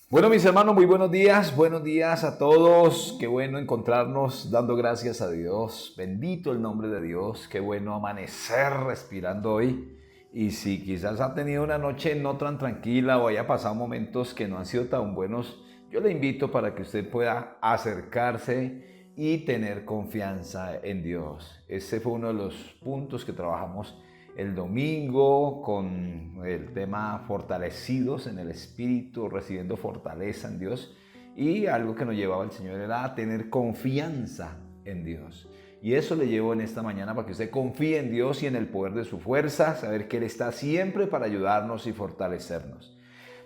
Bueno, mis hermanos, muy buenos días a todos. Qué bueno encontrarnos dando gracias a Dios. Bendito el nombre de Dios. Qué bueno amanecer respirando hoy. Y si quizás ha tenido una noche no tan tranquila o haya pasado momentos que no han sido tan buenos, yo le invito para que usted pueda acercarse y tener confianza en Dios. Ese fue uno de los puntos que trabajamos el domingo con el tema fortalecidos en el espíritu, recibiendo fortaleza en Dios. Y algo que nos llevaba el Señor era a tener confianza en Dios. Y eso le llevo en esta mañana para que usted confíe en Dios y en el poder de su fuerza, saber que Él está siempre para ayudarnos y fortalecernos.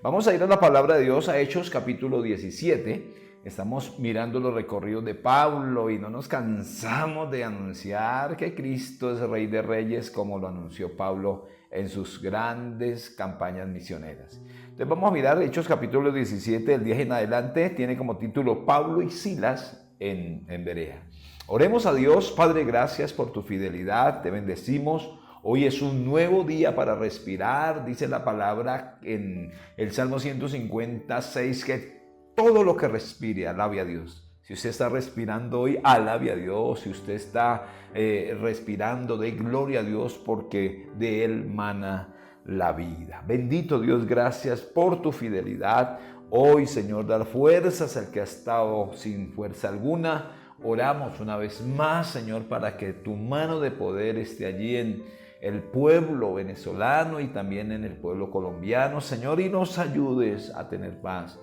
Vamos a ir a la palabra de Dios, a Hechos capítulo 17. Estamos mirando los recorridos de Pablo y no nos cansamos de anunciar que Cristo es Rey de Reyes, como lo anunció Pablo en sus grandes campañas misioneras. Entonces vamos a mirar Hechos capítulo 17, del 10 en adelante. Tiene como título Pablo y Silas en Berea. Oremos a Dios. Padre, gracias por tu fidelidad, te bendecimos. Hoy es un nuevo día para respirar, dice la palabra en el Salmo 156, que todo lo que respire, alabe a Dios. Si usted está respirando hoy, alabe a Dios. Si usted está respirando, dé gloria a Dios, porque de Él mana la vida. Bendito Dios, gracias por tu fidelidad. Hoy, Señor, dar fuerzas al que ha estado sin fuerza alguna. Oramos una vez más, Señor, para que tu mano de poder esté allí en el pueblo venezolano y también en el pueblo colombiano, Señor, y nos ayudes a tener paz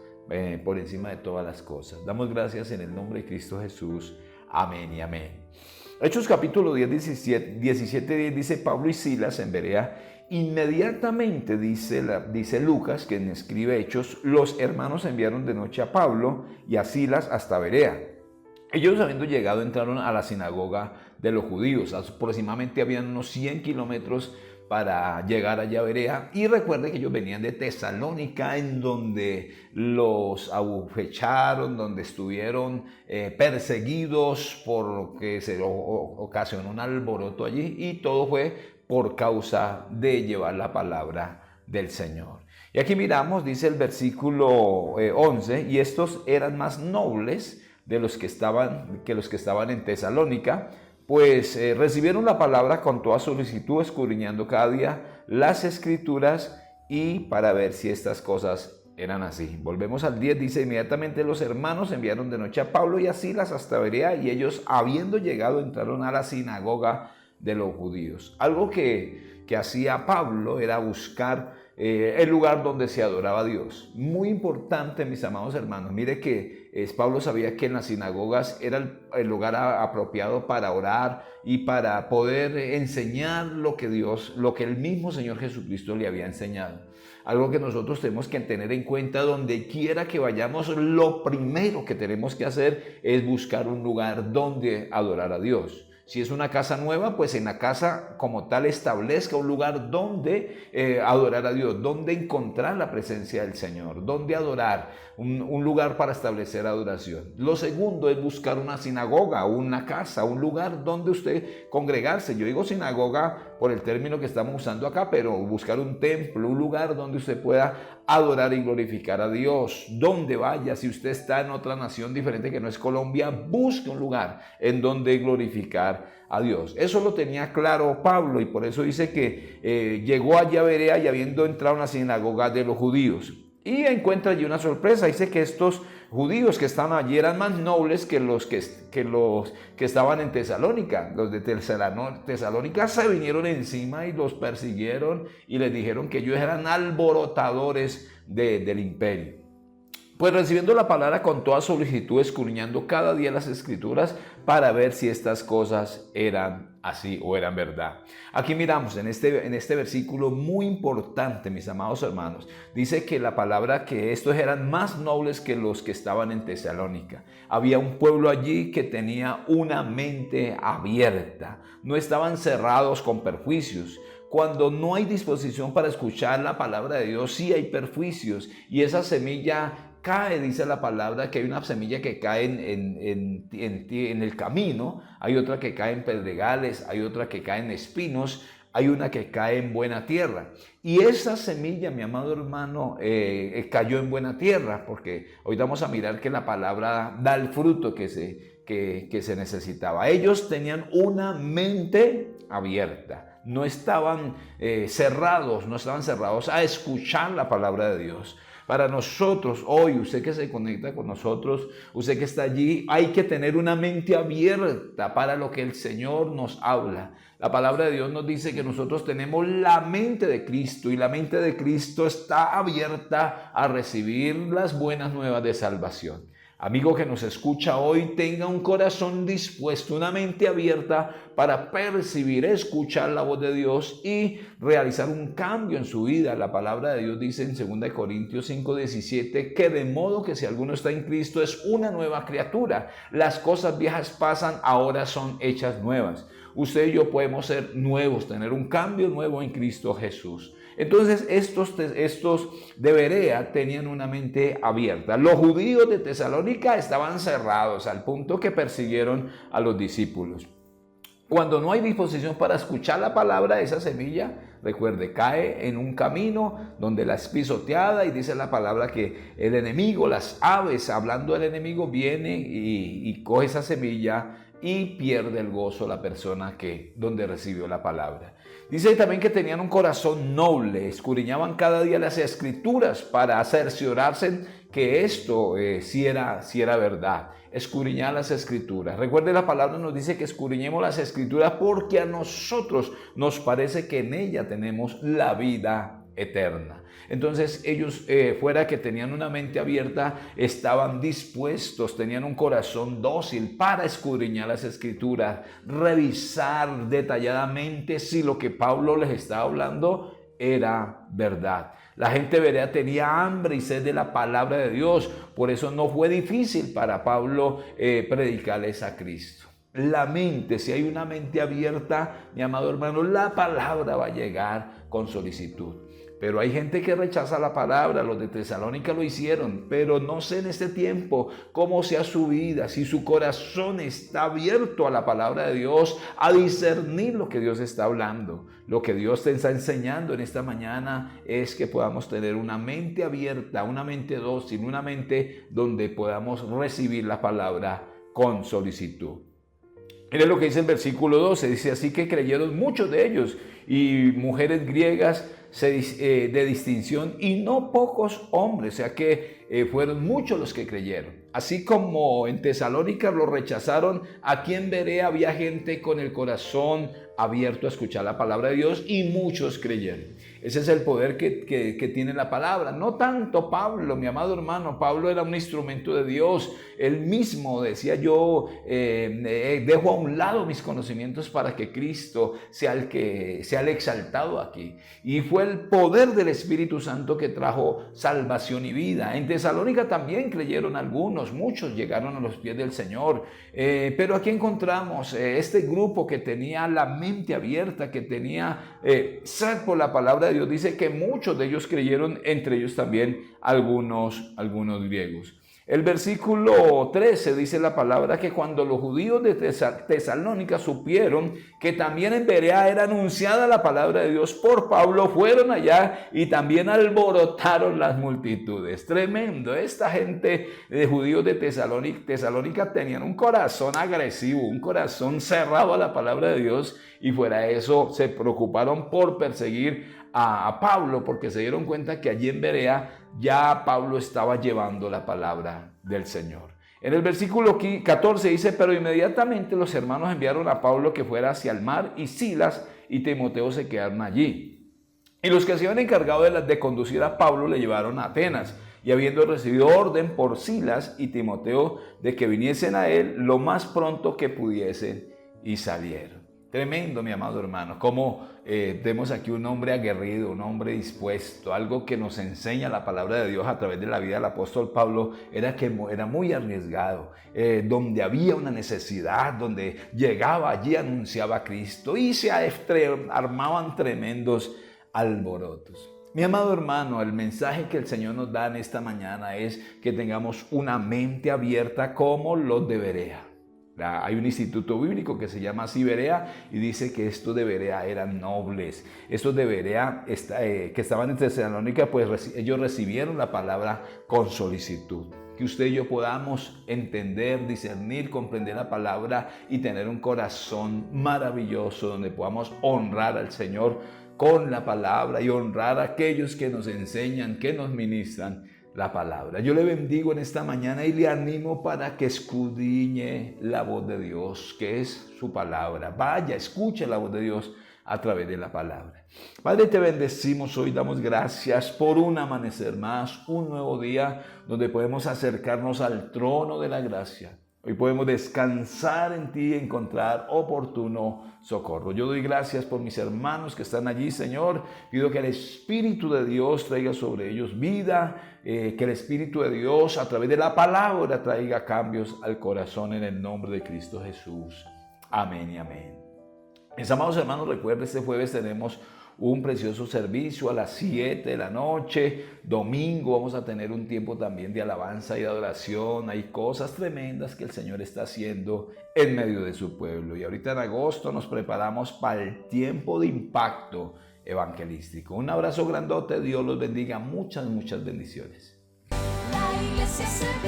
por encima de todas las cosas. Damos gracias en el nombre de Cristo Jesús. Amén y amén. Hechos capítulo 10, 17 dice Pablo y Silas en Berea. Inmediatamente, dice Lucas, quien escribe Hechos, los hermanos enviaron de noche a Pablo y a Silas hasta Berea. Ellos, habiendo llegado, entraron a la sinagoga de los judíos. Aproximadamente habían unos 100 kilómetros para llegar allá a Berea. Y recuerde que ellos venían de Tesalónica, en donde los abofecharon, donde estuvieron perseguidos, porque se ocasionó un alboroto allí. Y todo fue por causa de llevar la palabra del Señor. Y aquí miramos, dice el versículo 11, y estos eran más nobles de los que estaban en Tesalónica, pues recibieron la palabra con toda solicitud, escudriñando cada día las escrituras y para ver si estas cosas eran así. Volvemos al 10, dice, inmediatamente los hermanos enviaron de noche a Pablo y a Silas hasta Berea, y ellos, habiendo llegado, entraron a la sinagoga de los judíos. Algo que hacía Pablo era buscar el lugar donde se adoraba a Dios. Muy importante, mis amados hermanos. Mire que Pablo sabía que en las sinagogas era el lugar apropiado para orar y para poder enseñar lo que el mismo Señor Jesucristo le había enseñado. Algo que nosotros tenemos que tener en cuenta: donde quiera que vayamos, lo primero que tenemos que hacer es buscar un lugar donde adorar a Dios. Si es una casa nueva, pues en la casa como tal establezca un lugar donde adorar a Dios, donde encontrar la presencia del Señor, donde adorar, un lugar para establecer adoración. Lo segundo es buscar una sinagoga, una casa, un lugar donde usted congregarse. Yo digo sinagoga por el término que estamos usando acá, pero buscar un templo, un lugar donde usted pueda adorar y glorificar a Dios. Donde vaya, si usted está en otra nación diferente que no es Colombia, busque un lugar en donde glorificar a Dios. Eso lo tenía claro Pablo, y por eso dice que llegó allá a Berea y habiendo entrado en la sinagoga de los judíos. Y encuentra allí una sorpresa. Dice que estos judíos que estaban allí eran más nobles que los que estaban en Tesalónica. Los de Tesalónica se vinieron encima y los persiguieron y les dijeron que ellos eran alborotadores del imperio. Pues recibiendo la palabra con toda solicitud, escudriñando cada día las escrituras para ver si estas cosas eran así o eran verdad. Aquí miramos en este versículo muy importante, mis amados hermanos, dice que la palabra, que estos eran más nobles que los que estaban en Tesalónica. Había un pueblo allí que tenía una mente abierta, no estaban cerrados con perjuicios. Cuando no hay disposición para escuchar la palabra de Dios, sí hay perjuicios, y esa semilla cae. Dice la palabra que hay una semilla que cae en el camino, hay otra que cae en pedregales, hay otra que cae en espinos, hay una que cae en buena tierra. Y esa semilla, mi amado hermano, cayó en buena tierra, porque hoy vamos a mirar que la palabra da el fruto que se necesitaba. Ellos tenían una mente abierta, no estaban cerrados a escuchar la palabra de Dios. Para nosotros hoy, usted que se conecta con nosotros, usted que está allí, hay que tener una mente abierta para lo que el Señor nos habla. La palabra de Dios nos dice que nosotros tenemos la mente de Cristo y la mente de Cristo está abierta a recibir las buenas nuevas de salvación. Amigo que nos escucha hoy, tenga un corazón dispuesto, una mente abierta para percibir, escuchar la voz de Dios y realizar un cambio en su vida. La palabra de Dios dice en 2 Corintios 5:17 que de modo que si alguno está en Cristo es una nueva criatura. Las cosas viejas pasan, ahora son hechas nuevas. Usted y yo podemos ser nuevos, tener un cambio nuevo en Cristo Jesús. Entonces estos de Berea tenían una mente abierta. Los judíos de Tesalónica estaban cerrados al punto que persiguieron a los discípulos. Cuando no hay disposición para escuchar la palabra, esa semilla, recuerde, cae en un camino donde la es pisoteada y dice la palabra que el enemigo, las aves, hablando del enemigo, viene y coge esa semilla y pierde el gozo la persona donde recibió la palabra. Dice también que tenían un corazón noble, escudriñaban cada día las escrituras para cerciorarse que esto sí era verdad. Escudriñar las escrituras. Recuerde, la palabra nos dice que escudriñemos las escrituras porque a nosotros nos parece que en ella tenemos la vida eterna. Entonces ellos, fuera que tenían una mente abierta, estaban dispuestos, tenían un corazón dócil para escudriñar las escrituras, revisar detalladamente si lo que Pablo les estaba hablando era verdad. La gente berea tenía hambre y sed de la palabra de Dios, por eso no fue difícil para Pablo predicarles a Cristo. La mente, si hay una mente abierta, mi amado hermano, la palabra va a llegar con solicitud. Pero hay gente que rechaza la palabra, los de Tesalónica lo hicieron, pero no sé en este tiempo cómo sea su vida, si su corazón está abierto a la palabra de Dios, a discernir lo que Dios está hablando. Lo que Dios te está enseñando en esta mañana es que podamos tener una mente abierta, una mente dócil, una mente donde podamos recibir la palabra con solicitud. Miren lo que dice el versículo 12, dice: así que creyeron muchos de ellos y mujeres griegas de distinción y no pocos hombres, o sea que fueron muchos los que creyeron. Así como en Tesalónica lo rechazaron, aquí en Berea había gente con el corazón abierto a escuchar la palabra de Dios y muchos creyeron. Ese es el poder que tiene la palabra. No tanto Pablo, mi amado hermano. Pablo era un instrumento de Dios. Él mismo decía: yo dejo a un lado mis conocimientos para que Cristo sea el exaltado aquí. Y fue el poder del Espíritu Santo que trajo salvación y vida. En Tesalónica también creyeron algunos, muchos llegaron a los pies del Señor. Pero aquí encontramos este grupo que tenía la mente abierta, que tenía sed por la palabra de Dios. Dice que muchos de ellos creyeron, entre ellos también algunos griegos. El versículo 13 dice la palabra que cuando los judíos de Tesalónica supieron que también en Berea era anunciada la palabra de Dios por Pablo, fueron allá y también alborotaron las multitudes. Tremendo. Esta gente de judíos de Tesalónica tenían un corazón agresivo, un corazón cerrado a la palabra de Dios, y fuera de eso se preocuparon por perseguir a Pablo, porque se dieron cuenta que allí en Berea ya Pablo estaba llevando la palabra del Señor. En el versículo 14 dice: pero inmediatamente los hermanos enviaron a Pablo que fuera hacia el mar, y Silas y Timoteo se quedaron allí. Y los que se habían encargado de conducir a Pablo le llevaron a Atenas, y habiendo recibido orden por Silas y Timoteo de que viniesen a él lo más pronto que pudiesen, y salieron. Tremendo, mi amado hermano, como vemos aquí un hombre aguerrido, un hombre dispuesto. Algo que nos enseña la palabra de Dios a través de la vida del apóstol Pablo era que era muy arriesgado. Donde había una necesidad, donde llegaba allí, anunciaba a Cristo y se armaban tremendos alborotos. Mi amado hermano, el mensaje que el Señor nos da en esta mañana es que tengamos una mente abierta como los de Berea. Hay un instituto bíblico que se llama así Berea y dice que estos de Berea eran nobles. Estos de Berea que estaban en Tesalónica, pues ellos recibieron la palabra con solicitud. Que usted y yo podamos entender, discernir, comprender la palabra y tener un corazón maravilloso donde podamos honrar al Señor con la palabra y honrar a aquellos que nos enseñan, que nos ministran la palabra. Yo le bendigo en esta mañana y le animo para que escudriñe la voz de Dios, que es su palabra. Vaya, escuche la voz de Dios a través de la palabra. Padre, te bendecimos hoy, damos gracias por un amanecer más, un nuevo día donde podemos acercarnos al trono de la gracia. Hoy podemos descansar en ti y encontrar oportuno socorro. Yo doy gracias por mis hermanos que están allí, Señor. Pido que el Espíritu de Dios traiga sobre ellos vida, que el Espíritu de Dios a través de la palabra traiga cambios al corazón en el nombre de Cristo Jesús. Amén y amén. Mis amados hermanos, recuerden, este jueves tenemos un precioso servicio a las 7 de la noche. Domingo vamos a tener un tiempo también de alabanza y de adoración. Hay cosas tremendas que el Señor está haciendo en medio de su pueblo. Y ahorita en agosto nos preparamos para el tiempo de impacto evangelístico. Un abrazo grandote. Dios los bendiga. Muchas bendiciones. La iglesia se